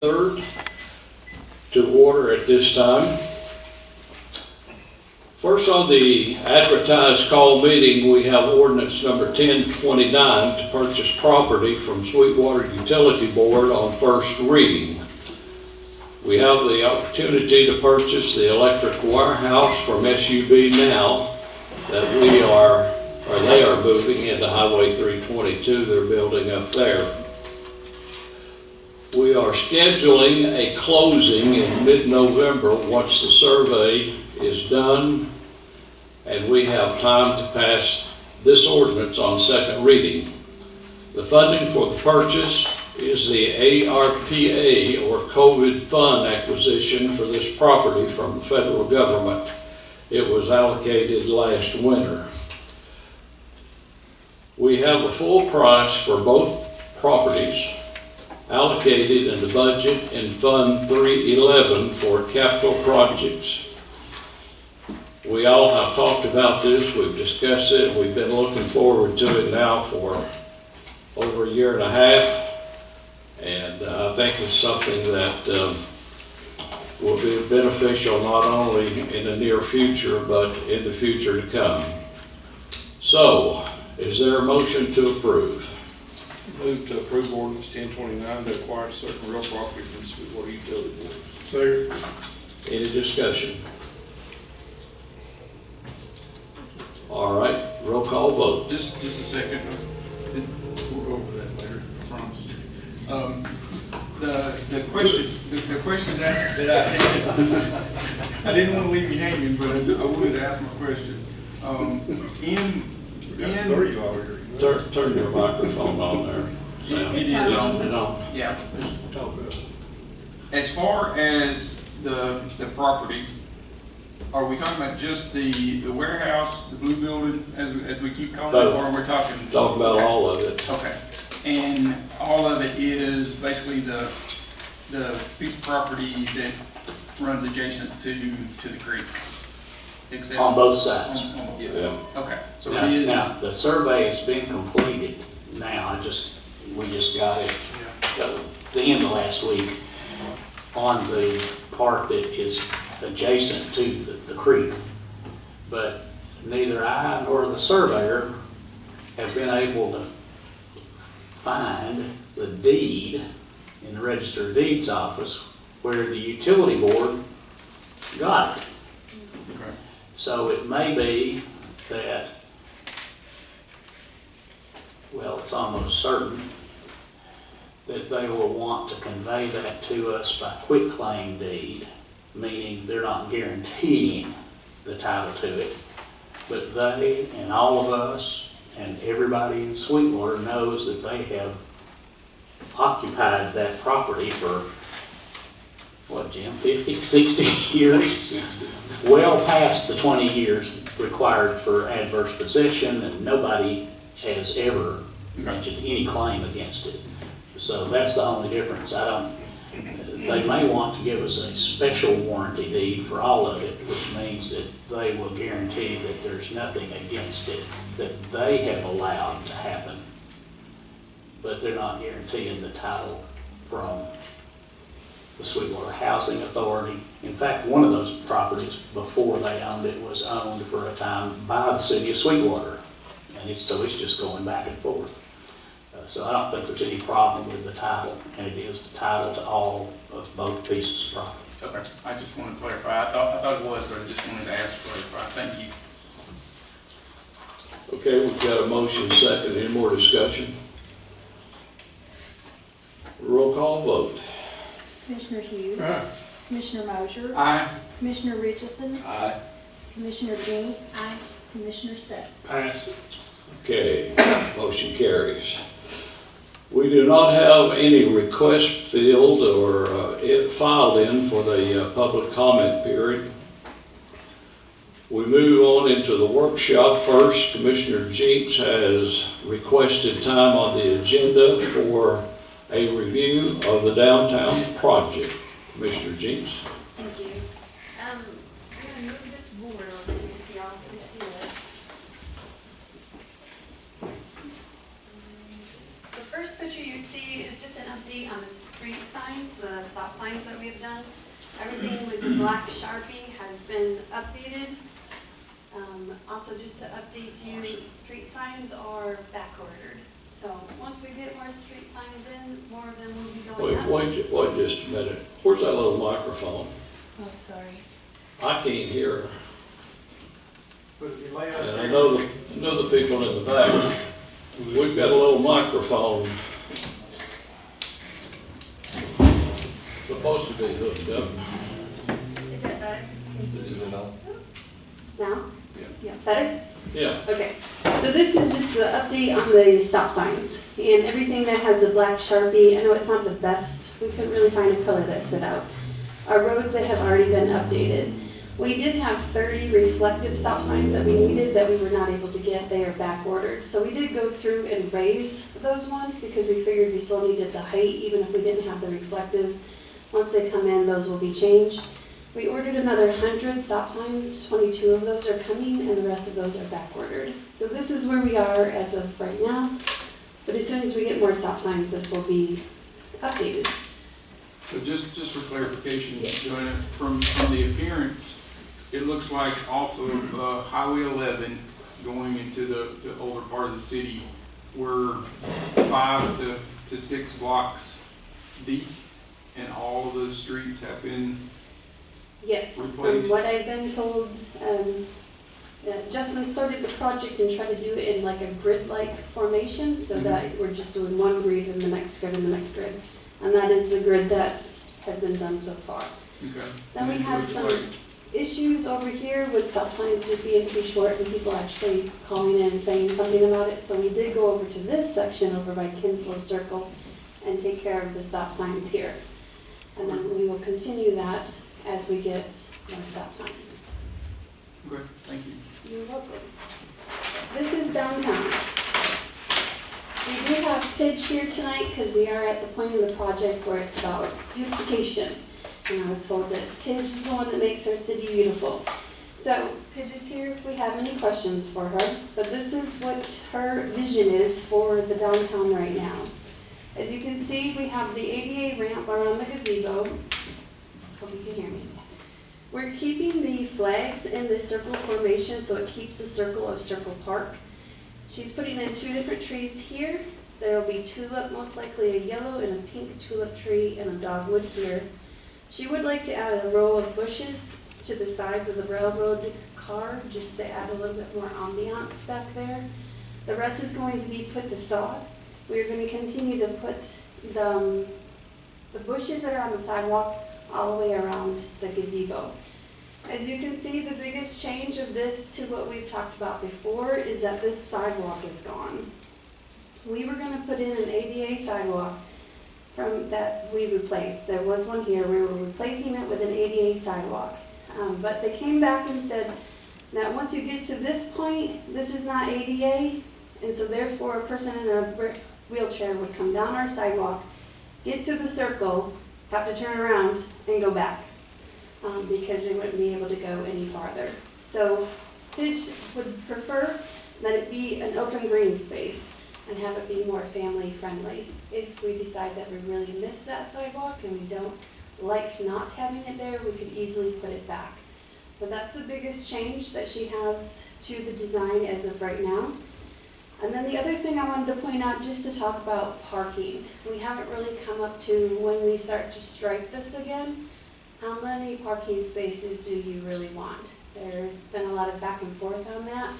3rd to order at this time. First on the advertised call meeting, we have ordinance number 1029 to purchase property from Sweetwater Utility Board on first reading. We have the opportunity to purchase the electric warehouse from SUB now that they are moving into Highway 322, they're building up there. We are scheduling a closing in mid-November once the survey is done, and we have time to pass this ordinance on second reading. The funding for the purchase is the ARPA, or COVID fund acquisition for this property from the federal government. It was allocated last winter. We have the full price for both properties allocated in the budget in Fund 311 for capital projects. We all have talked about this, we've discussed it, we've been looking forward to it now for over a year and a half, and I think it's something that will be beneficial not only in the near future, but in the future to come. So, is there a motion to approve? Move to approve ordinance 1029 to acquire certain real property from Sweetwater Utility Board. Second. Any discussion? All right, roll call vote. Just a second. We'll go over that later, I promise. The question that I had, I didn't want to leave you hanging, but I wanted to ask my question. Turn your microphone on there. It is on. Yeah. Talk about it. As far as the property, are we talking about just the warehouse, the blue building, as we keep calling it, or are we talking? Talk about okay. all of it. Okay, and all of it is basically the piece of property that runs adjacent to the creek. Except on both sides. On both sides. Yeah. Okay, so Now, it is. now, the survey has been completed now. We just got it the end of last week on the part that is adjacent to the creek. But neither I nor the surveyor have been able to find the deed in the Register of Deeds office where the utility board got it. Okay. So it may be that, well, it's almost certain that they will want to convey that to us by quitclaim deed, meaning they're not guaranteeing the title to it, but they and all of us and everybody in Sweetwater knows that they have occupied that property for, what, Jim, 50, 60 years? Well past the 20 years required for adverse possession, and nobody has ever mentioned any claim against it. So that's the only difference. They may want to give us a special warranty deed for all of it, which means that they will guarantee that there's nothing against it that they have allowed to happen. But they're not guaranteeing the title from the Sweetwater Housing Authority. In fact, one of those properties before they owned it was owned for a time by the city of Sweetwater. And so it's just going back and forth. So I don't think there's any problem with the title, and it is the title to all of both pieces of property. Okay, I just wanted to clarify. I thought it was, but I just wanted to ask to clarify. Thank you. Okay, we've got a motion second. Any more discussion? Roll call vote. Commissioner Hughes. Commissioner Mosier. Aye. Commissioner Richardson. Aye. Commissioner Jinks. Aye. Commissioner Stutz. Pass. Okay, motion carries. We do not have any request filled or filed in for the public comment period. We move on into the workshop first. Commissioner Jinks has requested time on the agenda for a review of the downtown project. Commissioner Jinks. Thank you. I'm gonna move this board over here so y'all can see it. The first first picture you see is just an update on the street signs, the stop signs that we've done. Everything with the black Sharpie has been updated. Also, just to update you, street signs are back ordered. So once we get more street signs in, more of them will be going up. Wait just a minute. Where's that little microphone? Oh, sorry. I can't hear her. But if you lay out And I there, know the people in the back. We've got a little microphone supposed to be hooked up. Is that better? is it on? Now? Yeah. Better? Yeah. Okay, so this is just the update on the stop signs and everything that has the black Sharpie. I know it's not the best, we couldn't really find a color that stood out. Our roads that have already been updated. We did have 30 reflective stop signs that we needed that we were not able to get. They are back ordered. So we did go through and raise those ones because we figured we still needed the height even if we didn't have the reflective. Once they come in, those will be changed. We ordered another 100 stop signs, 22 of those are coming, and the rest of those are back ordered. So this is where we are as of right now, but as soon as we get more stop signs, this will be updated. So just for clarification, Joanna, from the appearance, it looks like off of Highway 11 going into the older part of the city, we're 5 to 6 blocks deep, and all of those streets have been. Yes, from Replace. what I've been told, Justin started the project and tried to do it in like a grid-like formation so that we're just doing one grid and the next grid and the next grid. And that is the grid that has been done so far. Okay. Then we And it had looks some like- issues over here with stop signs just being too short and people actually calling in and saying something about it. So we did go over to this section over by Kinslow Circle and take care of the stop signs here. And then we will continue that as we get more stop signs. Okay, thank you. You're welcome. This is downtown. We do have Pidge here tonight because we are at the point in the project where it's about beautification. And I was told that Pidge is the one that makes our city beautiful. So Pidge is here if we have any questions for her. But this is what her vision is for the downtown right now. As you can see, we have the ADA ramp around the gazebo. Hope you can hear me. We're keeping the flags in the circle formation so it keeps the circle of Circle Park. She's putting in 2 different trees here. There will be tulip, most likely a yellow and a pink tulip tree, and a dogwood here. She would like to add a row of bushes to the sides of the railroad car just to add a little bit more ambiance back there. The rest is going to be put to sod. We're going to continue to put the bushes that are on the sidewalk all the way around the gazebo. As you can see, the biggest change of this to what we've talked about before is that this sidewalk is gone. We were going to put in an ADA sidewalk from that we replaced. There was one here. We were replacing it with an ADA sidewalk. But they came back and said that once you get to this point, this is not ADA, and so therefore a person in a wheelchair would come down our sidewalk, get to the circle, have to turn around and go back because they wouldn't be able to go any farther. So Pidge would prefer that it be an open green space and have it be more family friendly. If we decide that we really miss that sidewalk and we don't like not having it there, we could easily put it back. But that's the biggest change that she has to the design as of right now. And then the other thing I wanted to point out, just to talk about parking. We haven't really come up to when we start to stripe this again. How many parking spaces do you really want? There's been a lot of back and forth on that.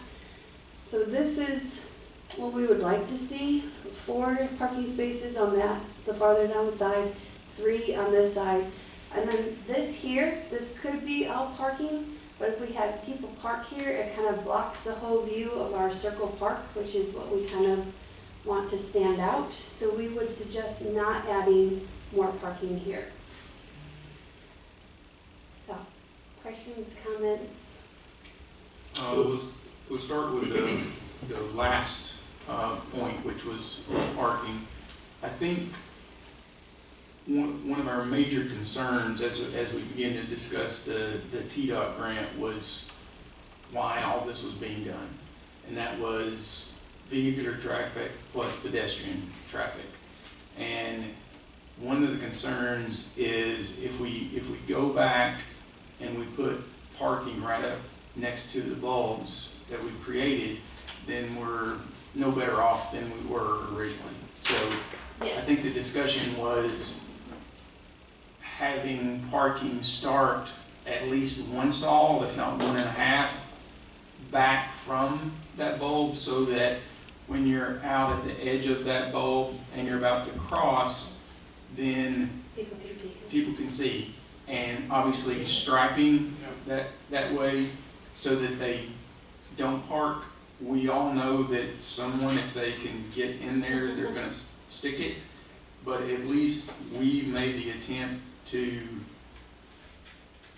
So this is what we would like to see. 4 parking spaces on that, the farther down side, 3 on this side. And then this here, this could be all parking. But if we had people park here, it kind of blocks the whole view of our Circle Park, which is what we kind of want to stand out. So we would suggest not adding more parking here. So, questions, comments? We'll start with the last point, which was parking. I think one of our major concerns as we begin to discuss the TDOT grant was why all this was being done. And that was vehicular traffic plus pedestrian traffic. And one of the concerns is if we go back and we put parking right up next to the bulbs that we've created, then we're no better off than we were originally. So I think the discussion was having parking start at least one stall, if not 1.5, back from that bulb, so that when you're out at the edge of that bulb and you're about to cross, then People can see. people can see. And obviously striping that way so that they don't park. We all know that someone, if they can get in there, they're gonna stick it. But at least we made the attempt to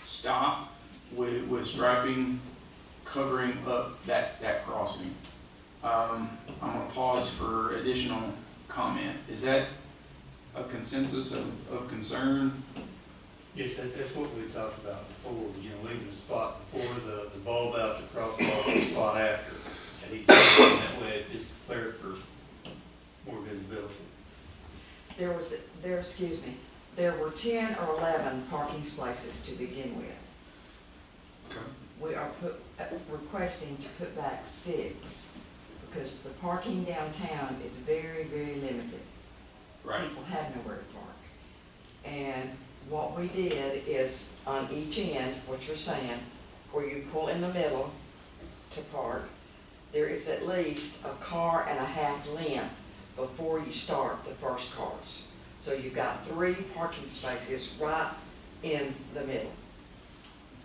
stop with striping, covering up that crossing. I'm gonna pause for additional comment. Is that a consensus of concern? Yes, that's what we talked about before, was, leaving the spot before the bulb out, the crosswalk, the spot after. And each time, that way it is clear for more visibility. There were 10 or 11 parking spaces to begin with. Okay. We are requesting to put back 6, because the parking downtown is very, very limited. Right. People have nowhere to park. And what we did is, on each end, what you're saying, where you pull in the middle to park, there is at least a car and a half length before you start the first cars. So you've got 3 parking spaces right in the middle.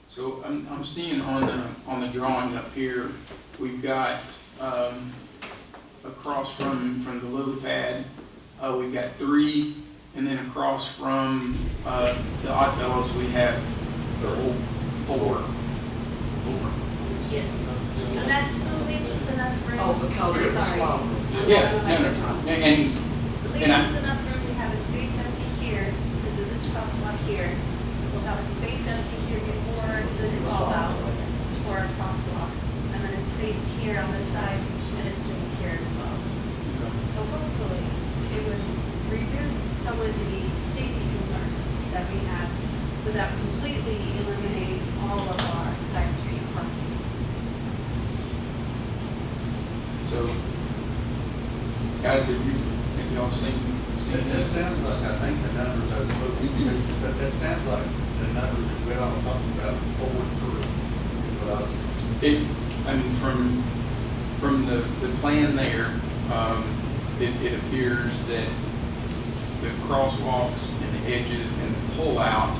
So I'm seeing on the drawing up here, we've got across from the lily pad, we've got 3, and then across from the Oddfellows, we have 4. Yes. And that still leaves us enough room. Oh, because it was Sorry. long. Yeah, no, and It leaves us enough room, we have a space empty here, because of this crosswalk here. We'll have a space empty here before this call out for a crosswalk. And then a space here on this side, and a space here as well. So hopefully, it would reduce some of the safety concerns that we have without completely eliminating all of our side street parking. so, guys, have y'all seen It this? sounds like, I think the numbers I was looking at, that sounds like the numbers that we all talking about, 4 and 3, is what I was. I mean, from the plan there, it appears that the crosswalks and the edges and the pullout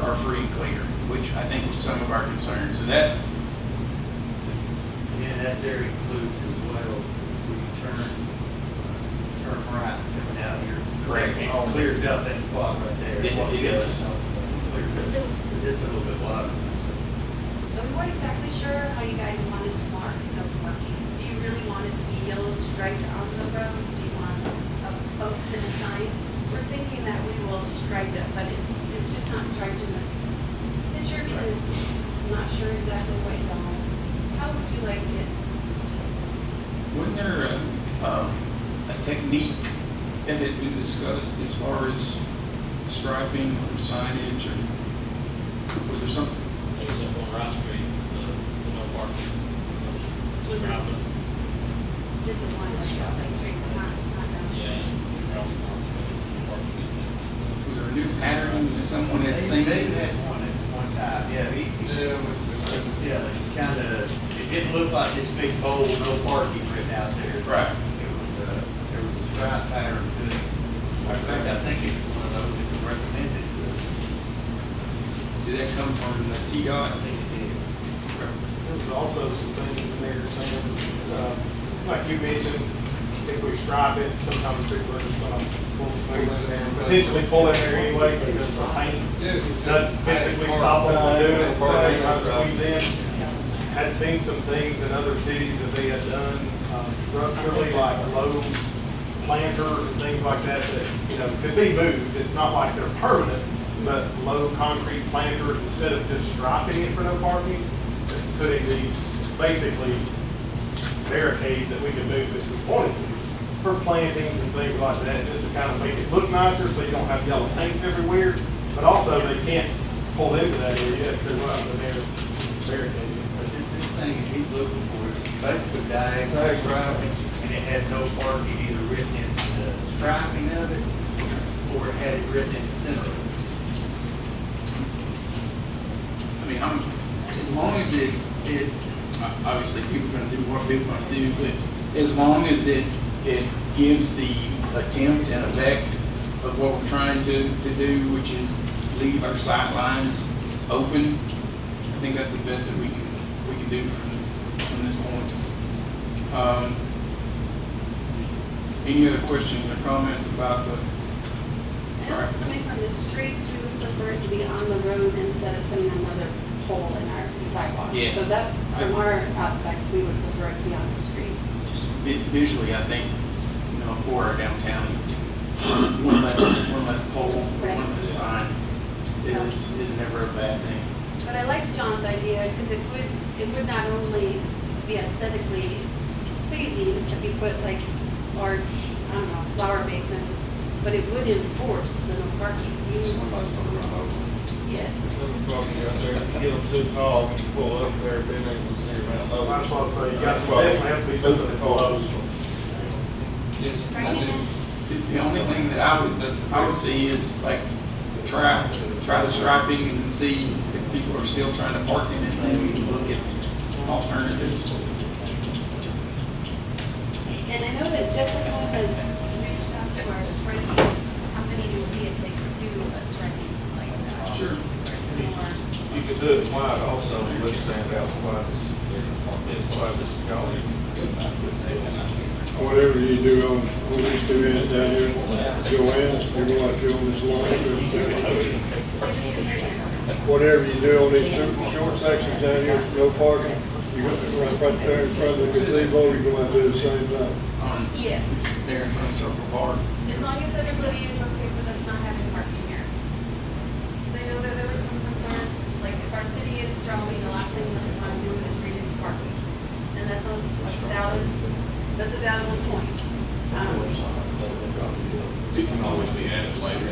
are free and clear, which I think was some of our concerns. So that, And that there includes as well, when you turn right coming out here. Correct. It clears out that spot right there. It's what It does. Clears it, So- because it's a little bit wider. We weren't exactly sure how you guys wanted to mark no parking. Do you really want it to be yellow striped on the road? Do you want a post and a sign? We're thinking that we will stripe it, but it's just not striped in this picture because I'm not sure exactly what you want. How would you like it? wasn't there a technique that had been discussed as far as striping or signage, or was there something? It was up on Route Street, the no parking. Route, Did the one that's striped straight, not down? yeah, cross parking. Was there a new pattern that someone had seen? They had one at one time, yeah, yeah, it's kind of, it didn't look like this big bold, no parking written out there. Right. There was a stripe pattern to it. In fact, I think it was one of those that was recommended to us. Did that come from the TDOT? I think it did. There was also some things in there saying, like you mentioned, if we stripe it, sometimes people are just gonna pull in there, potentially pull in there anyway because the paint doesn't physically stop them from doing it, so they try to squeeze in. Had seen some things in other cities that they had done structurally, like low planters and things like that, could be moved. It's not like they're permanent, but low concrete planters, instead of just striping it for no parking, just putting these basically barricades that we can move if we wanted to. for plantings and things like that, just to kind of make it look nicer, so you don't have yellow paint everywhere. But also, they can't pull into that area if they're not in there barricaded. But this thing that he's looking for is basically diagonal striping, and it had no parking either written in the striping of it, or it had it written in the center of it. I mean, as long as it, obviously people are gonna do what people are gonna do, but as long as it gives the attempt and effect of what we're trying to do, which is leave our sight lines open, I think that's the best that we can do from this point. Any other questions or comments about the? I know coming from the streets, we would prefer it to be on the road instead of putting another pole in our sidewalk. Yeah. So that, from our aspect, we would prefer it to be on the streets. Just visually, I think, for our downtown, one less pole, Right. one less sign is never a bad thing. But I like John's idea, because it would not only be aesthetically pleasing if you put like large, I don't know, flower basins, but it would enforce the no parking. Somebody's gonna run over. Yes. Probably out there, if you get them too tall, when you pull up there, then they can see around those. That's why I say, you got to definitely have to be something that's low. The only thing that I would see is like try the striping and see if people are still trying to park in it, and then we can look at alternatives. And I know that Jessica has reached out to our striking company to see if they could do a striking like that. Sure. Similar. You could do it wide also, but stand out wide as wide as you call it. Whatever you do on these two ends down here, Joanne, you're gonna have to on this long stretch. Whatever you do on these two short sections down here, no parking, you're gonna run right there in front of the gazebo, you're gonna have to do the same thing. Yes, There in front of Circle Park. as long as everybody is okay with us not having parking here. Because I know that there were some concerns, like if our city is growing, the last thing that we want to do is reduce parking. And that's a valid point. It can always be added later.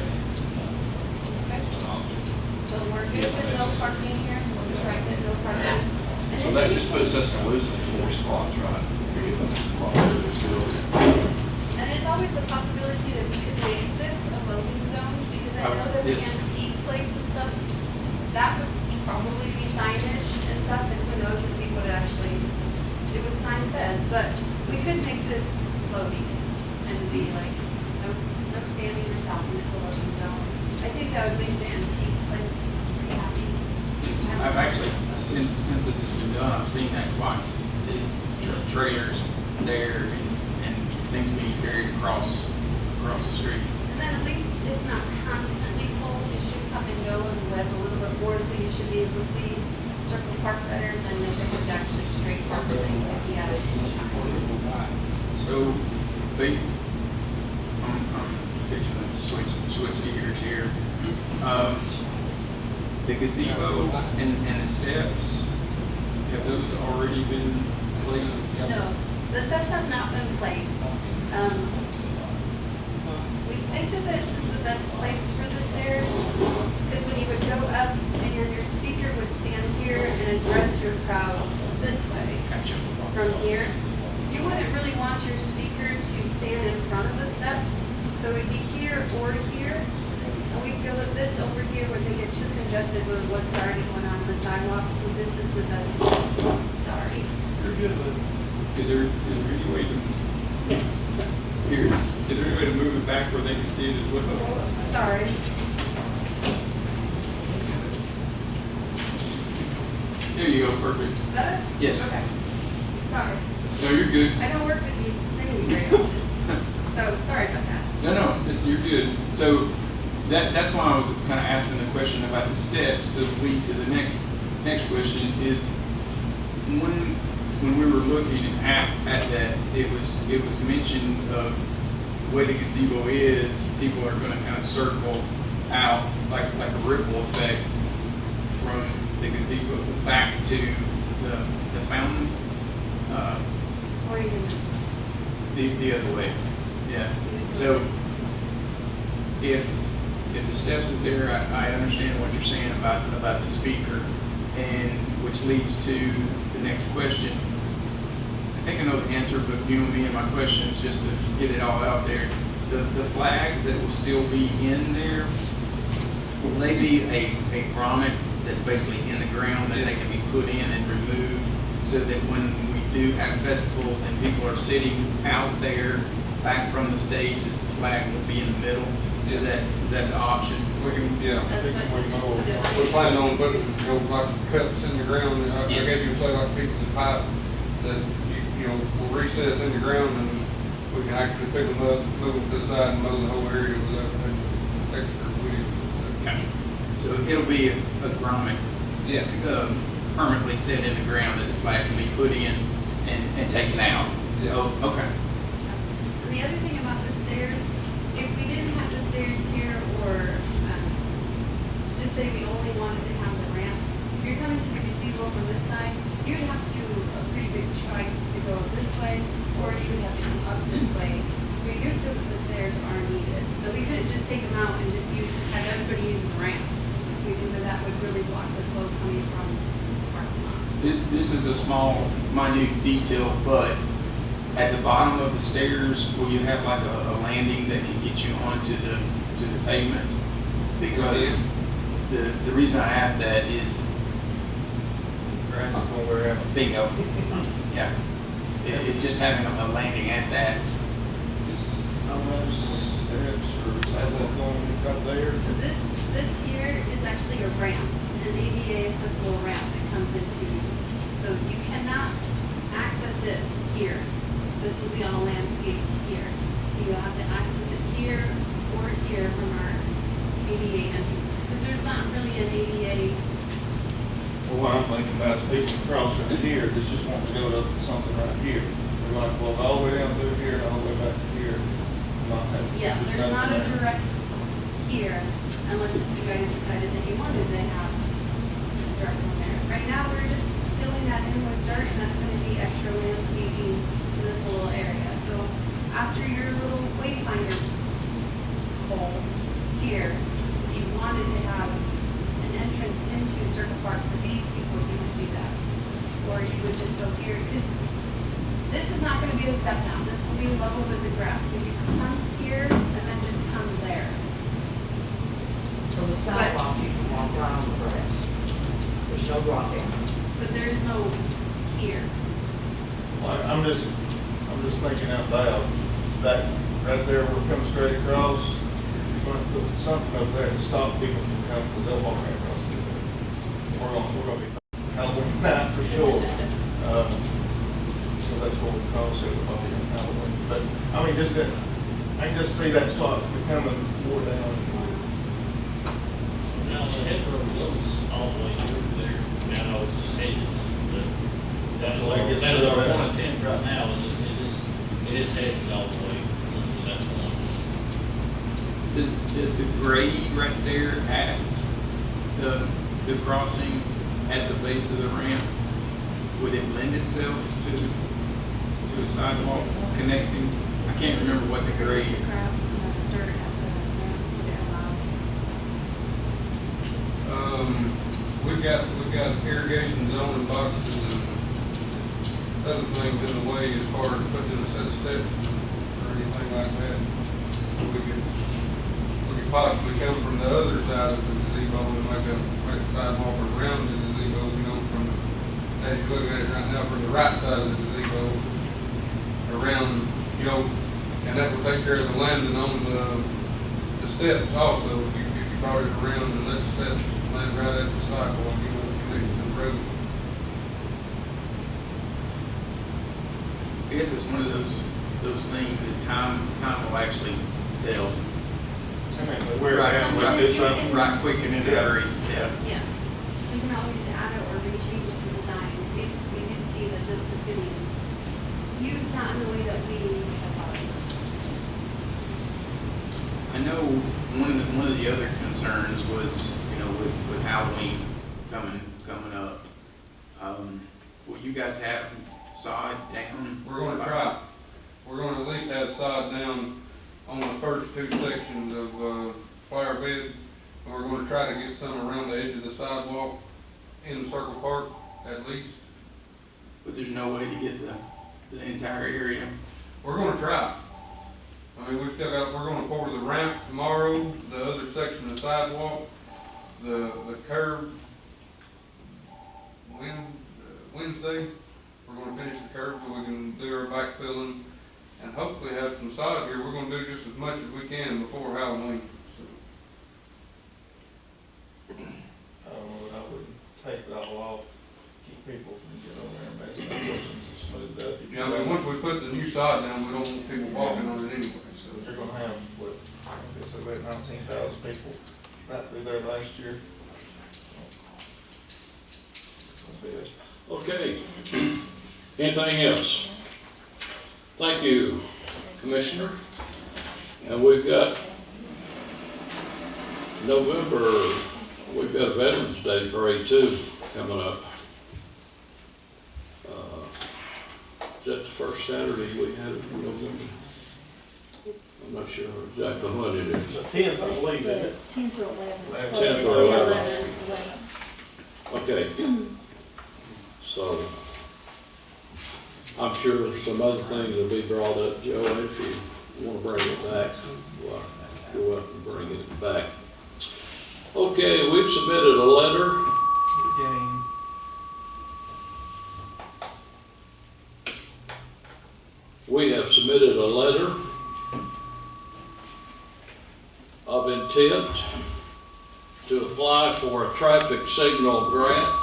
So we're good with no parking here, we'll strike it, no parking. And So if that you- just puts us to losing 4 spots, right? And it's always a possibility that we could make this a loading zone, because I know that the Yes. antique place and stuff, that would probably be signage and stuff, and who knows if people would actually do what the sign says, but we could make this loading and be like, no standing or stopping, it's a loading zone. I think that would make the antique place pretty happy. I've actually, since this has been done, I've seen that twice, is trailers there and things being carried across the street. And then at least it's not constantly full, it should come and go and web a little bit more, so you should be able to see Circle Park better than if it was actually straight parking at the end of the time. So, I'm fixing to switch gears here. The gazebo and the steps, have those already been placed? No, the steps have not been placed. We think that this is the best place for the stairs, because when you would go up and your speaker would stand here and address your crowd this way. Gotcha. From here, you wouldn't really want your speaker to stand in front of the steps, so it would be here or here. And we feel that this over here would make it too congested with what's already going on the sidewalk, so this is the best, sorry. You're good with it. Is there any way to, here, is there any way to move it back where they can see it as well? Sorry. There you go, perfect. Better? Yes. Okay. Sorry. No, you're good. I don't work with these things very often, so sorry about that. No, you're good. So that's why I was kind of asking the question about the steps to lead to the next question is when we were looking at that, it was mentioned of the way the gazebo is, people are going to kind of circle out like a ripple effect from the gazebo back to the fountain, Or even the other way. Yeah, so if the steps is there, I understand what you're saying about the speaker, and which leads to the next question. I think I know the answer, but you know me and my questions, just to get it all out there. The flags that will still be in there, will they be a grommet that's basically in the ground that they can be put in and removed, so that when we do have festivals and people are sitting out there back from the stage, that the flag will be in the middle? Is that the option? We can, yeah, That's what, just put it we're right. planning on putting, you know, like cups in the ground, I Yes. guess you say like pieces of pipe that, you know, will recess in the ground and we can actually pick them up, move them to the side and mow the whole area without any extra weed. Gotcha. So it'll be a grommet, Yeah. permanently set in the ground that the flag can be put in and taken out? Yeah. Oh, okay. And the other thing about the stairs, if we didn't have the stairs here, or just say we only wanted to have the ramp, if you're coming to the gazebo from this side, you would have to do a pretty big trek to go this way, or you would have to come up this way. So we do feel that the stairs are needed, but we couldn't just take them out and just have everybody using the ramp. We think that would really block the flow coming from the parking lot. This is a small, minute detail, but at the bottom of the stairs, will you have like a landing that can get you onto the pavement? Because the reason I ask that is Grass is gonna wear out. bingo. Yeah. It just having a landing at that. How much steps or is that what going up there? So this here is actually a ramp, an ADA accessible ramp that comes into, so you cannot access it here. This will be on a landscape here. So you'll have to access it here or here from our ADA entrances, because there's not really an ADA. Well, what I'm thinking about is people crossing here, that's just wanting to go to something right here. They're like, well, all the way down through here and all the way back to here. Not have- Yeah, just there's not a there. direct here, unless you guys decided that you wanted to have some dirt on there. Right now, we're just filling that in with dirt, and that's gonna be extra landscaping in this little area. So after your little wayfinder hole here, if you wanted to have an entrance into Circle Park for these people, you would do that. Or you would just go here, because this is not gonna be a step down, this will be level with the grass. So you come here and then just come there. From the sidewalk, you can walk right on the grass. There's no drop down. But there is no here. Like, I'm just thinking out loud, that right there, we're coming straight across, you're going to put something up there to stop people from coming, because they'll walk right across through there. We're gonna be Halloween night for sure. So that's what we call it, Halloween. But, I mean, I can just see that spot becoming more down. Now, the head road goes all the way through there. Now, it's just hedges, but that Well, that is gets our rid of that. one attempt right now, it is hedges all the way to that point. Is the grade right there at the crossing at the base of the ramp, would it lend itself to a sidewalk connecting? I can't remember what the grade. Crap, dirt at the ramp, would it allow? We've got irrigation zoning boxes and other things in the way as far as putting in a set of steps or anything like that. We could possibly come from the other side of the gazebo and make a sidewalk around the gazebo, you know, as you look at it right now, from the right side of the gazebo around, you know, and that would take care of the landing on the steps also. If you brought it around and let the steps land right at the sidewalk, you know, if you need to the road. I guess it's one of those things that time will actually tell. Where Right, at with right, this, right quick and in a Yeah. hurry, yeah. Yeah. We can always add it or rechange the design if we do see that this is getting used not in the way that we have thought. I know one of the other concerns was, you know, with Halloween coming up. Will you guys have sod down? We're gonna try. we're gonna at least have sod down on the first two sections of, flower bed. And we're gonna try to get some around the edge of the sidewalk in Circle Park at least. But there's no way to get the entire area. We're gonna try. I mean, we're gonna pour the ramp tomorrow, the other section of the sidewalk, the curb Wednesday. We're gonna finish the curb so we can do our backfilling and hopefully have some sod here. We're gonna do just as much as we can before Halloween. I wouldn't take it all off, keep people from getting over there and messing up with things and smooth up. Yeah, I mean, once we put the new sod down, we don't want people walking on it anyway, so. They're gonna have, what, I guess about 19,000 people right through there last year. It's gonna be a Okay. Anything else? Thank you, Commissioner. And we've got November, we've got Veterans Day Parade too coming up. Is that the first Saturday we have in November? I'm not sure exactly when it is. The 10th, I believe, isn't it? 10th or 11th. 10th or 11th. Okay. So, I'm sure some other things will be brought up, Joe, if you want to bring it back, well, go up and bring it back. Okay, we've submitted a letter. game. We have submitted a letter of intent to apply for a traffic signal grant.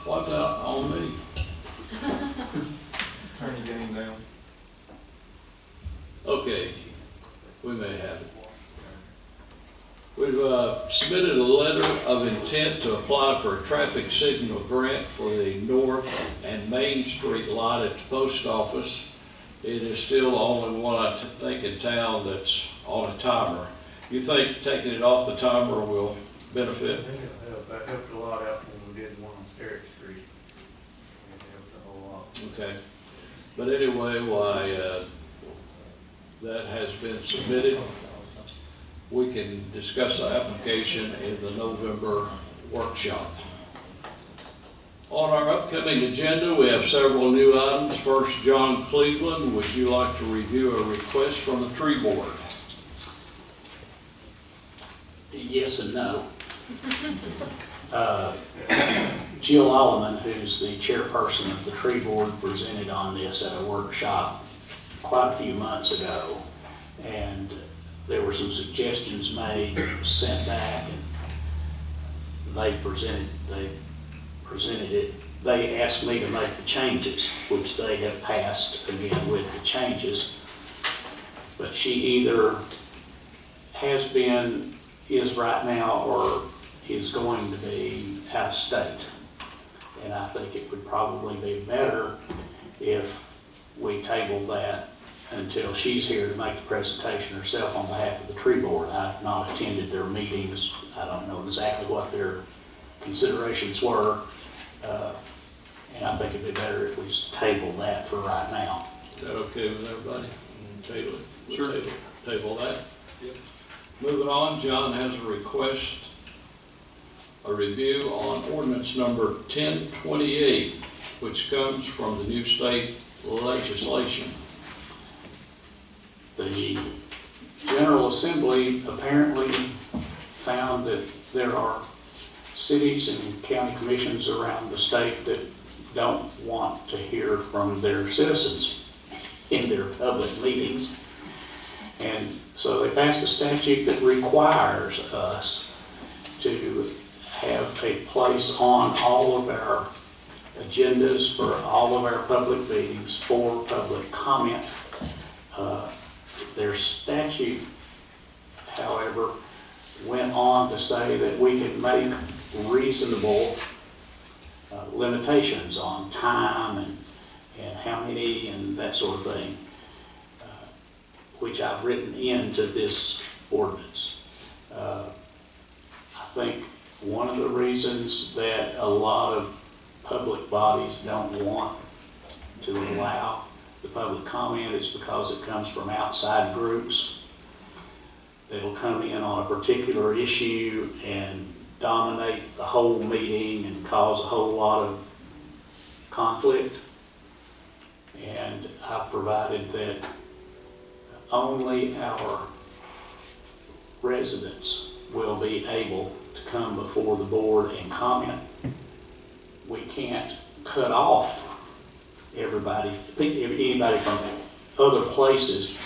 What's that on me? Turn the game down. Okay, we may have it. We've submitted a letter of intent to apply for a traffic signal grant for the North and Main Street lot at the post office. It is still the only one, I think, in town that's on a timer. You think taking it off the timer will benefit? That helped a lot out when we did one on Sterrett Street. It helped a whole lot. Okay. But anyway, why, that has been submitted. We can discuss the application in the November workshop. On our upcoming agenda, we have several new items. First, John Cleveland, would you like to review a request from the tree board? Yes and no. Jill Alleman, who's the chairperson of the tree board, presented on this at a workshop quite a few months ago. And there were some suggestions made, sent back, and they presented it. They asked me to make the changes, which they have passed again with the changes. But she either has been, is right now, or is going to be out of state. And I think it would probably be better if we tabled that until she's here to make the presentation herself on behalf of the tree board. I've not attended their meetings. I don't know exactly what their considerations were. And I think it'd be better if we just table that for right now. Is that okay with everybody? Table it. We'll Sure. Table that. Yep. Moving on, John has a request, a review on ordinance number 1028, which comes from the new state legislation. The General Assembly apparently found that there are cities and county commissions around the state that don't want to hear from their citizens in their public meetings. And so they passed a statute that requires us to have a place on all of our agendas for all of our public meetings for public comment. Their statute, however, went on to say that we can make reasonable limitations on time and how many and that sort of thing, which I've written into this ordinance. I think one of the reasons that a lot of public bodies don't want to allow The public comment is because it comes from outside groups that'll come in on a particular issue and dominate the whole meeting and cause a whole lot of conflict. And I've provided that only our residents will be able to come before the board and comment. We can't cut off anybody from other places.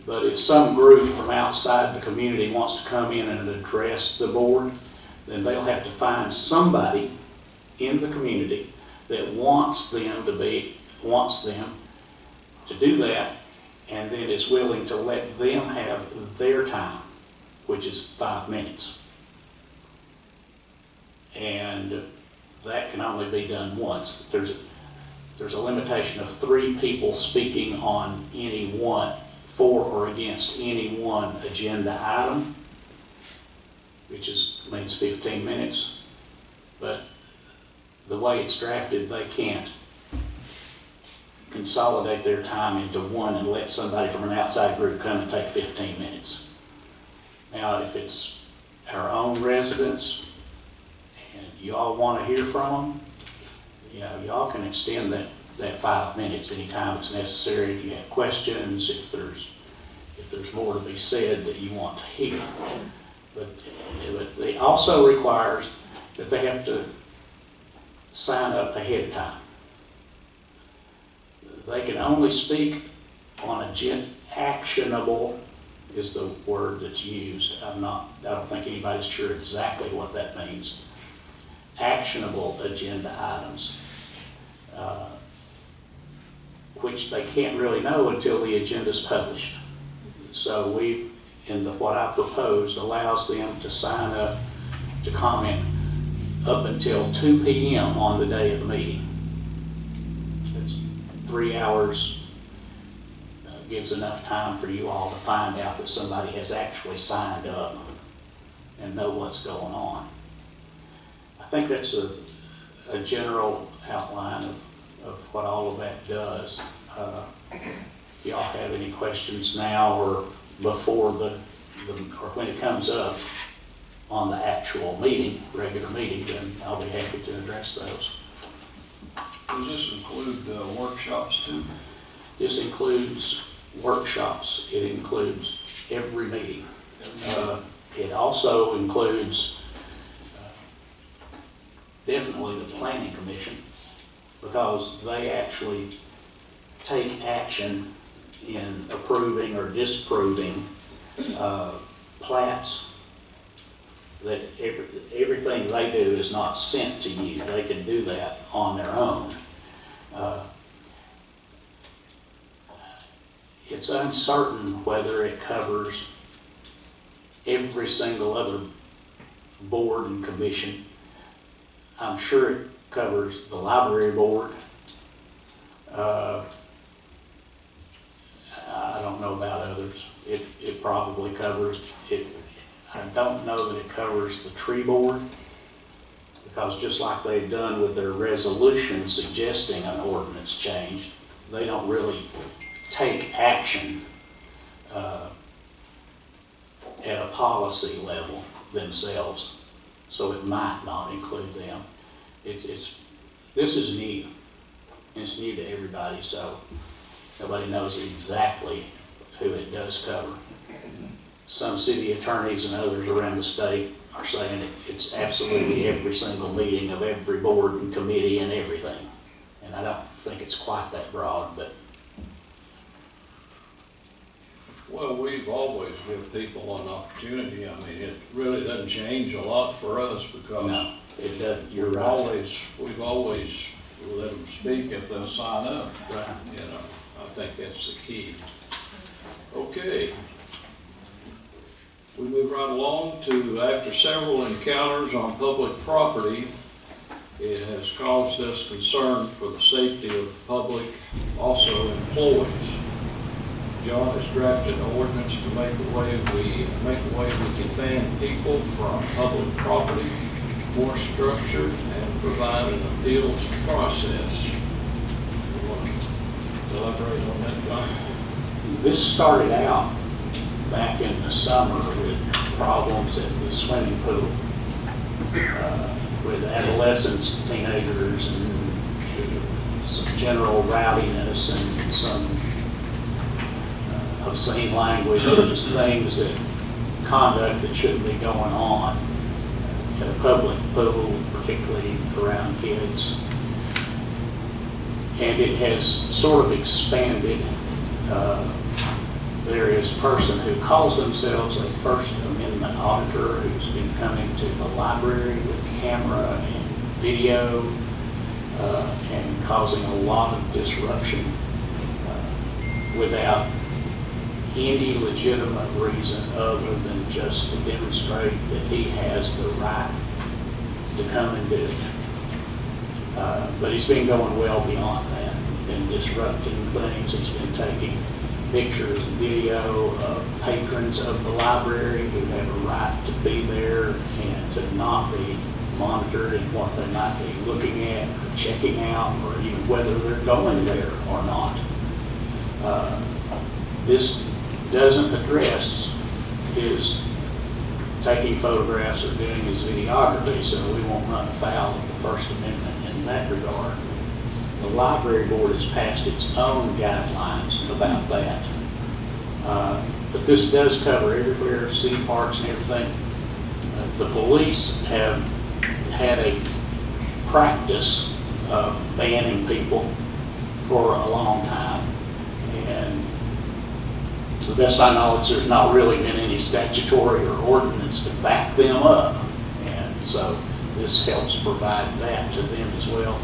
But if some group from outside the community wants to come in and address the board, then they'll have to find somebody in the community that wants them to do that, and then is willing to let them have their time, which is 5 minutes. And that can only be done once. There's a limitation of 3 people speaking on any one, for or against any one agenda item, which means 15 minutes. But the way it's drafted, they can't consolidate their time into one and let somebody from an outside group come and take 15 minutes. Now, if it's our own residents and y'all want to hear from them, y'all can extend that 5 minutes anytime it's necessary. If you have questions, if there's more to be said that you want to hear. But it also requires that they have to sign up ahead of time. They can only speak on actionable is the word that's used. I don't think anybody's sure exactly what that means. Actionable agenda items, which they can't really know until the agenda's published. So what I proposed allows them to sign up to comment up until 2 p.m. on the day of the meeting. It's 3 hours, gives enough time for you all to find out that somebody has actually signed up and know what's going on. I think that's a general outline of what all of that does. If y'all have any questions now or before or when it comes up on the actual meeting, regular meeting, then I'll be happy to address those. Does this include workshops too? This includes workshops. It includes every meeting. It also includes definitely the planning commission, because they actually take action in approving or disapproving plats. That everything they do is not sent to you. They can do that on their own. It's uncertain whether it covers every single other board and commission. I'm sure it covers the library board. I don't know about others. It probably covers it. I don't know that it covers the tree board, because just like they've done with their resolution suggesting an ordinance change, they don't really take action at a policy level themselves, so it might not include them. This is new. It's new to everybody, so nobody knows exactly who it does cover. Some city attorneys and others around the state are saying it's absolutely every single meeting of every board and committee and everything. And I don't think it's quite that broad, but. Well, we've always given people an opportunity. I mean, it really doesn't change a lot for us, because No, it doesn't. You're right. We've always let them speak if they'll sign up. Right. I think that's the key. Okay. We move right along to, after several encounters on public property, it has caused us concern for the safety of the public, also employees. John has drafted an ordinance to make the way we can ban people from public property more structured and provide an appeals process. elaborate on that, John? This started out back in the summer with problems at the swimming pool, with adolescents, teenagers, and some general rowdiness and some obscene language, just things that, conduct that shouldn't be going on at a public pool, particularly around kids. And it has sort of expanded. There is a person who calls themselves a First Amendment auditor who's been coming to the library with camera and video and causing a lot of disruption without any legitimate reason other than just to demonstrate that he has the right to come and do it. But he's been going well beyond that. He's been disrupting things. He's been taking pictures and video of patrons of the library who have a right to be there and to not be monitored in what they might be looking at or checking out, or even whether they're going there or not. This doesn't address his taking photographs or doing his videography, so we won't run afoul of the First Amendment in that regard. The library board has passed its own guidelines about that. But this does cover everywhere, city parks and everything. The police have had a practice of banning people for a long time. And to the best of my knowledge, there's not really been any statutory or ordinance to back them up. And so this helps provide that to them as well,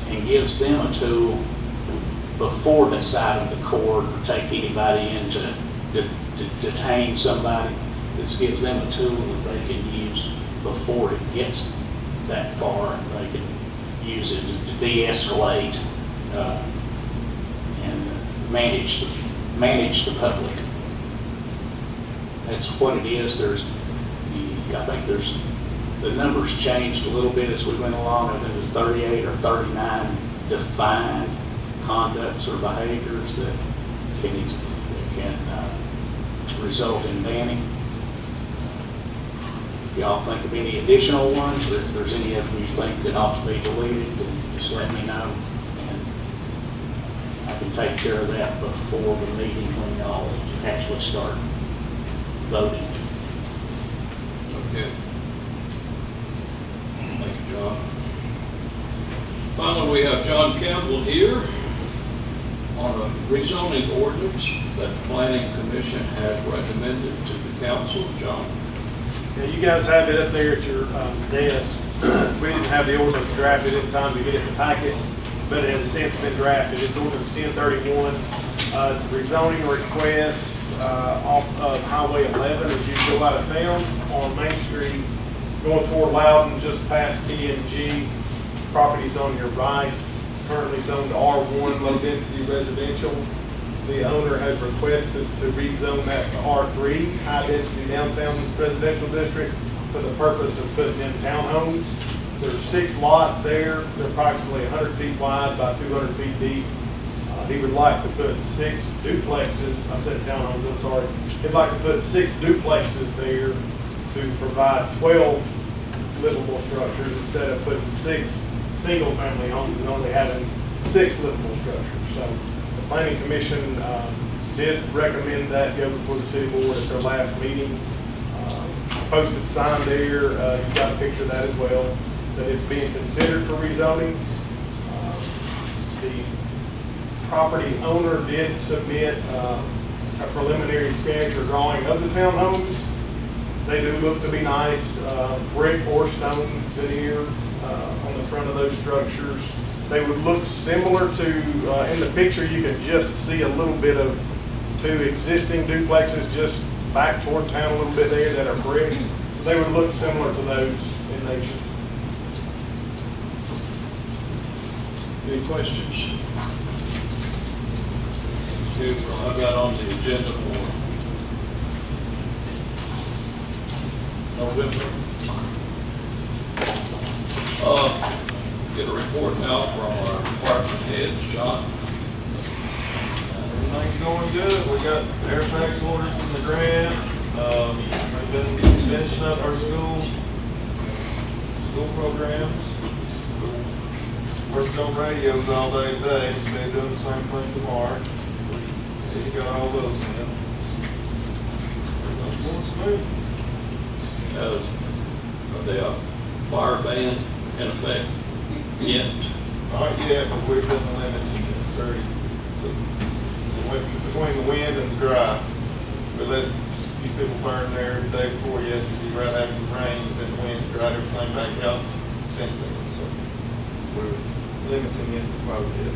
and gives them a tool before deciding to court or take anybody in to detain somebody. This gives them a tool that they can use before it gets that far, and they can use it to de-escalate and manage the public. That's what it is. I think the numbers changed a little bit as we went along. I think it was 38 or 39 defined conducts or behaviors that can result in banning. If y'all think of any additional ones, or if there's any of them you think that ought to be deleted, then just let me know. And I can take care of that before the meeting when y'all actually start voting. Okay. Thank you, John. Finally, we have John Campbell here on a rezoning ordinance that the Planning Commission has recommended to the council. John? Yeah, you guys have it up there at your desk. We didn't have the ordinance drafted in time to get it in the packet, but it has since been drafted. It's ordinance 1031. It's a rezoning request off of Highway 11 as you go out of town on Main Street, going toward Loudon, just past TNG. Property's on your right, currently zoned R1, low density residential. The owner has requested to rezone that to R3, high density downtown residential district, for the purpose of putting in townhomes. There's 6 lots there. They're approximately 100 feet wide by 200 feet deep. He would like to put 6 duplexes. I said townhomes, I'm sorry. He'd like to put 6 duplexes there to provide 12 livable structures instead of putting 6 single-family homes and only having 6 livable structures. So the Planning Commission did recommend that go before the city board at their last meeting. Posted sign there, you've got a picture of that as well, that it's being considered for rezoning. The property owner did submit a preliminary sketch or drawing of the townhomes. They do look to be nice, brick or stone veneer on the front of those structures. They would look similar to, in the picture you can just see a little bit of 2 existing duplexes just back toward town a little bit there that are brick. So they would look similar to those in nature. Any questions? Good, we'll have that on the agenda for November. Get a report now from our department heads. John? Everything's going good. We got air tax orders from the grant. We've been finishing up our school programs. Worked on radios all day today, so they're doing the same thing tomorrow. You got all those in. Everything's going smooth. Are they a fire ban in effect yet? Not yet, but we've been limited. Very, between the wind and the dry, we let a few people burn there the day before yesterday, right after the rains, and the wind dried everything back out since then. So we're limiting it quite a bit.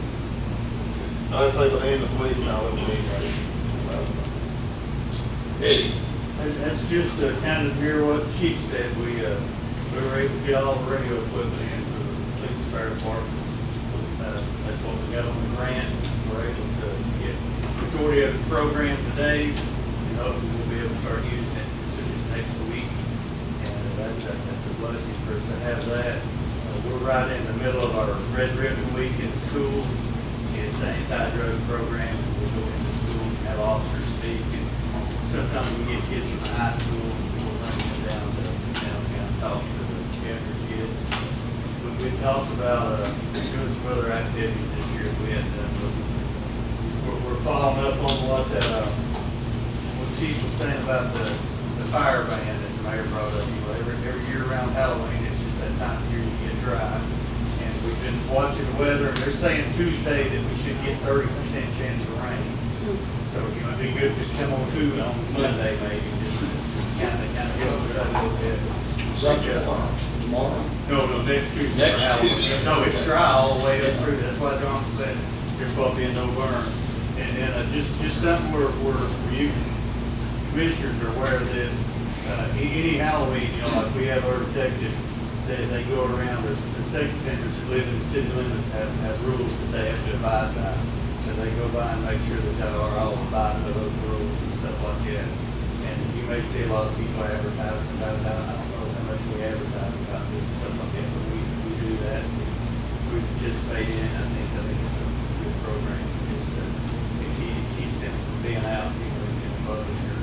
I'd say by the end of the week now, it'll be ready. Eddie? That's just to kind of hear what the chief said. We were able to get all the radio equipment in for the police and fire department. That's what we got on the grant. We're able to get the majority of the program today, and hopefully we'll be able to start using it as soon as next week. And that's a blessing for us to have that. We're right in the middle of our Red Ribbon Week in the schools. It's an anti-drug program. We go into schools and have officers speak. And sometimes we get kids from the high school, and we'll bring them down to downtown, talk to the younger kids. We talked about doing some other activities this year we hadn't done. We're following up on what Chief was saying about the fire ban that the mayor brought up. Every year around Halloween, it's just that time of year you get dry. And we've been watching the weather, and they're saying Tuesday that we should get 30% chance of rain. So, it'd be good if it's come on Monday, maybe, just kind of help it up a little bit. Tomorrow? No, next Tuesday. Next Tuesday. No, it's dry all the way up through. That's why John said there's supposed to be no burn. And then just something where you commissioners are aware of this. Any Halloween, like we have our detectives, they go around. The sex offenders that live in the city limits have rules that they have to abide by. So they go by and make sure that they are all abiding by those rules and stuff like that. And you may see a lot of people advertising about it. I don't know how much we advertise about this stuff like that, but we do that. We participate in it. I think it's a good program. It keeps them from being out, in the public here.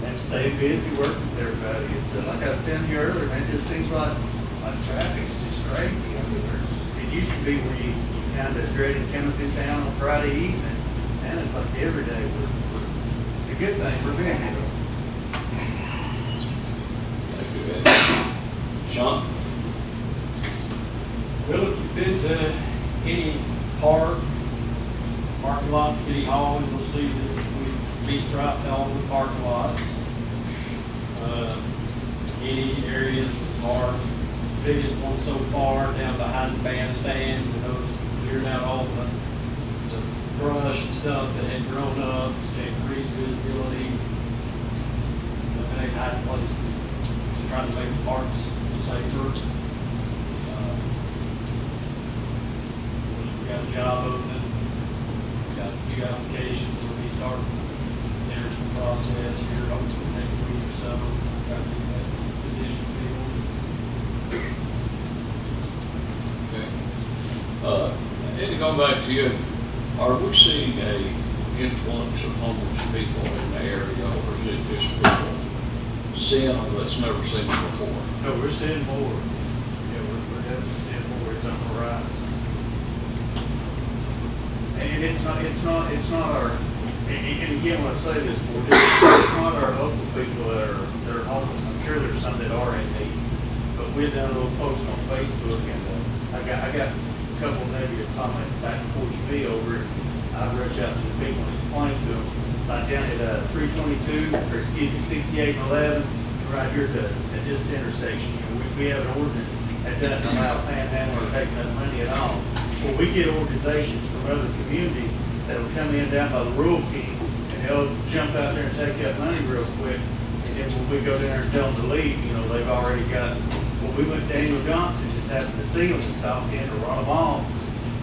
And stay busy working with everybody. Like I was telling you earlier, man, it just seems like traffic's just crazy. I mean, it used to be where you kind of dreaded coming through town on Friday evening, and it's like every day it's a good thing. We're being here. Thank you, Eddie. Sean? Well, if you've been to any parking lot, City Hall, you'll see that we striped all the parking lots. Any areas of the park, biggest one so far down behind the bandstand, cleared out all the brush and stuff that had grown up to increase visibility, eliminate hiding places, trying to make the parks safer. We got a job opening, we got a few applications, we'll be starting the interview process here hopefully next week or so. Got to get that position filled. Okay. Eddie, going back to you, are we seeing a influx of homeless people in the area, or is it just people seeing them that's never seen them before? No, we're seeing more. Yeah, we're definitely seeing more. It's on the rise. And it's not our, and again, when I say this, it's not our local people that are homeless. I'm sure there's some that are in need, but we've done a little post on Facebook, and I got a couple negative comments back and forth to me over it. I reach out to the people and explain to them. Like down at 322, or excuse me, 68 and 11, right here at this intersection, we have an ordinance that doesn't allow panhandler taking up money at all. Well, we get organizations from other communities that will come in down by the Rural King, and they'll jump out there and take that money real quick. And then when we go there and tell them to leave, they've already got, well, we went to Daniel Johnson, just happened to see them and stopped in to run them off.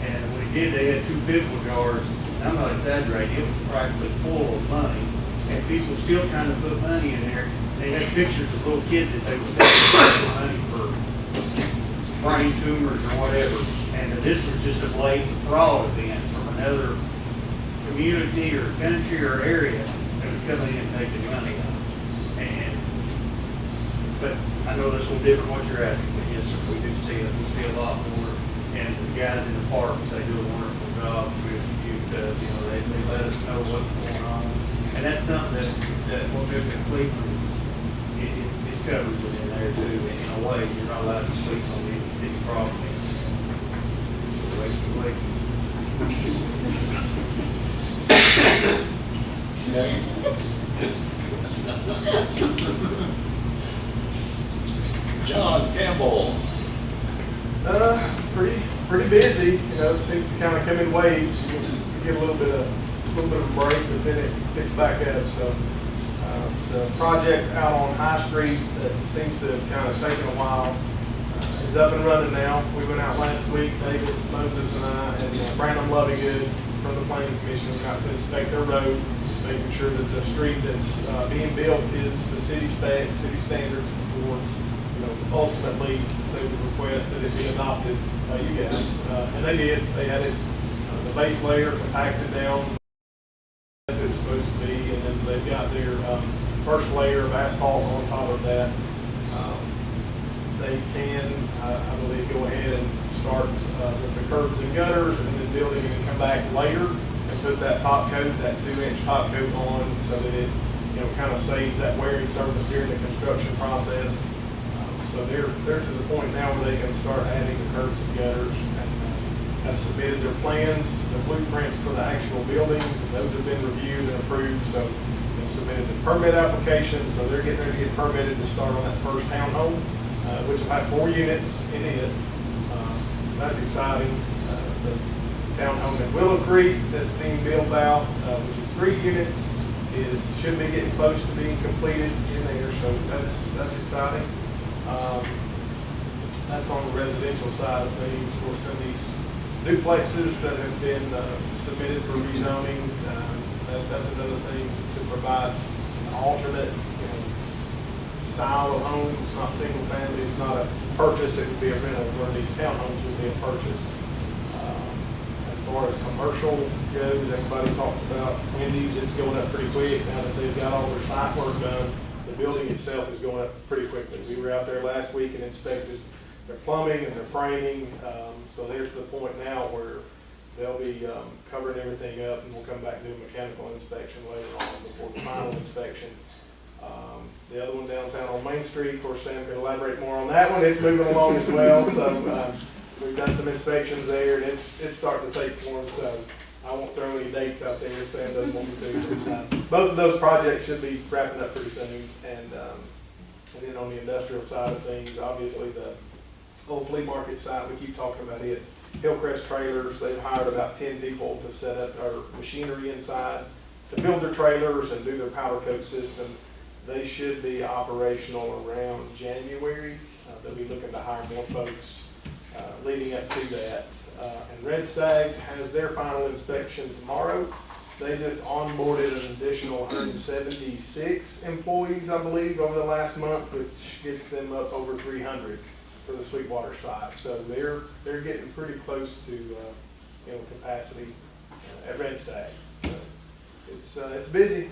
And when he did, they had 2 pickle jars. And I'm not exaggerating, it was practically full of money. And people were still trying to put money in there. They had pictures of little kids that they were selling money for brain tumors or whatever. And this was just a blatant fraud event from another community or country or area that was coming in and taking money out. But I know that's a little different what you're asking, but yes, sir, we do see it. We see a lot more. And the guys in the parks, they do a wonderful job. Commissioner Hughes does, you know, they let us know what's going on. And that's something that what Mr. Cleveland is, it covers within there too. In a way, you're not allowed to sleep on any city property. Wait. John Campbell. Pretty busy, you know, it seems to kind of come in waves. You get a little bit of a break, but then it picks back up, so. The project out on High Street that seems to have kind of taken a while is up and running now. We went out last week, David, Moses, and I, and Brandon Lovingood from the Planning Commission went out to inspect their road, making sure that the street that's being built is to city specs, city standards before, you know, ultimately they would request that it be adopted by you guys. And they did. They had it, the base layer compacted down as it was supposed to be, and then they've got their first layer of asphalt on top of that. They can, I believe, go ahead and start with the curbs and gutters and then building and come back later and put that top coat, that 2-inch top coat on so that it, you know, kind of saves that wearing surface during the construction process. So they're to the point now where they can start adding the curbs and gutters and have submitted their plans, the blueprints for the actual buildings, and those have been reviewed and approved. So they've submitted the permit application, so they're getting ready to get permitted to start on that first townhome, which will have 4 units in it. That's exciting. The townhome in Willow Creek that's being built out, which is 3 units, should be getting close to being completed in there. So that's exciting. That's on the residential side of things. Of course, then these duplexes that have been submitted for rezoning, that's another thing to provide an alternate, you know, style of home. It's not single family, it's not a purchase, it would be a rental, where these townhomes would be a purchase. As far as commercial goes, everybody talks about Wendy's, it's going up pretty quick now that they've got all their site work done. The building itself is going up pretty quickly. We were out there last week and inspected their plumbing and their framing, so they're to the point now where they'll be covering everything up, and we'll come back and do a mechanical inspection later on before the final inspection. The other one downtown on Main Street, of course, Sam can elaborate more on that one. It's moving along as well, so we've done some inspections there, and it's starting to take form. So I won't throw any dates out there if Sam doesn't want me to. Both of those projects should be wrapping up pretty soon, and then on the industrial side of things, obviously the old flea market site, we keep talking about it. Hillcrest Trailers, they've hired about 10 people to set up our machinery inside to build their trailers and do their powder coat system. They should be operational around January. They'll be looking to hire more folks leading up to that. And Red Stag has their final inspection tomorrow. They just onboarded an additional 176 employees, I believe, over the last month, which gets them up over 300 for the Sweetwater site. So they're getting pretty close to you know, capacity at Red Stag. So it's busy.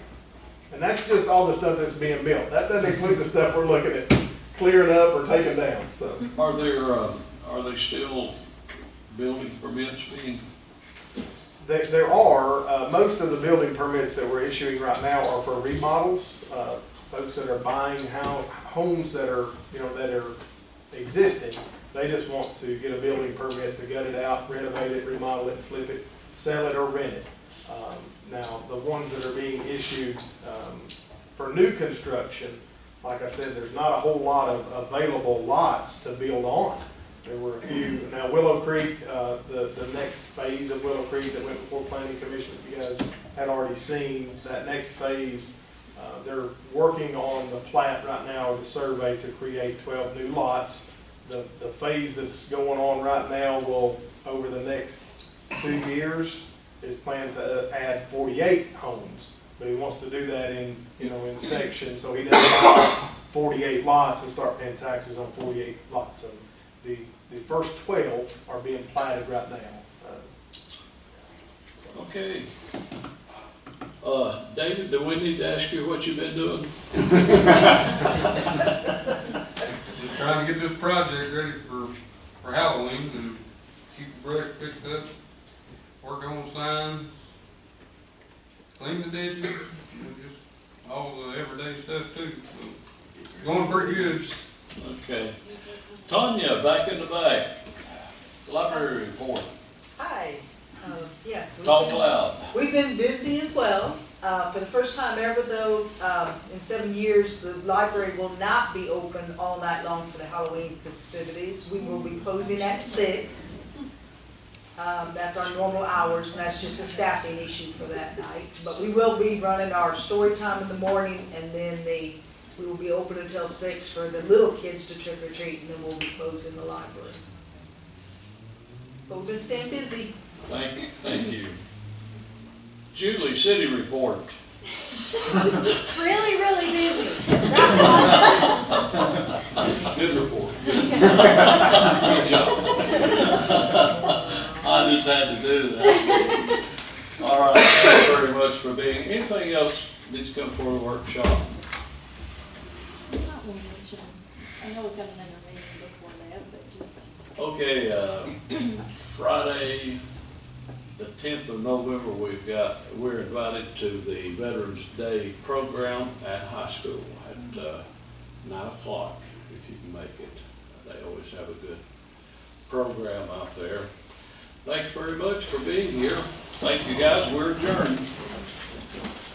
And that's just all the stuff that's being built. That doesn't include the stuff we're looking at clearing up or taking down. So Are they still building permits being? there are, most of the building permits that we're issuing right now are for remodels. Folks that are buying homes that are, you know, that are existing. They just want to get a building permit to gut it out, renovate it, remodel it, flip it, sell it, or rent it. Now, the ones that are being issued for new construction, like I said, there's not a whole lot of available lots to build on. There were a few. Now, Willow Creek, the next phase of Willow Creek that went before Planning Commission, if you guys had already seen, that next phase, they're working on the plat right now, or the survey, to create 12 new lots. The phase that's going on right now will, over the next 2 years, is planned to add 48 homes, but he wants to do that in, you know, in sections, so he doesn't buy 48 lots and start paying taxes on 48 lots. So the first 12 are being platted right now. Okay. David, do we need to ask you what you've been doing? Just trying to get this project ready for Halloween and keep the brush picked up, work on signs, clean the ditches, and just all the everyday stuff too. So, going pretty good. Okay. Tanya, back in the back. Library report. Hi, yes. Talk loud. We've been busy as well. For the first time ever though, in 7 years, the library will not be open all night long for the Halloween festivities. We will be closing at 6. That's our normal hours, and that's just a staffing issue for that night. But we will be running our story time in the morning, and then we will be open until 6 for the little kids to trick or treat, and then we'll be closing the library. But we've been staying busy. Thank you. Julie, city report. Really, really busy. Good report. Good job. I just had to do that. All right, thank you very much for being, anything else needs to come for the workshop? Not one mention. I know we've got another meeting before that, but just. Okay, Friday, the 10th of November, we're invited to the Veterans Day program at high school at 9 o'clock, if you can make it. They always have a good program out there. Thanks very much for being here. Thank you guys, we're adjourned.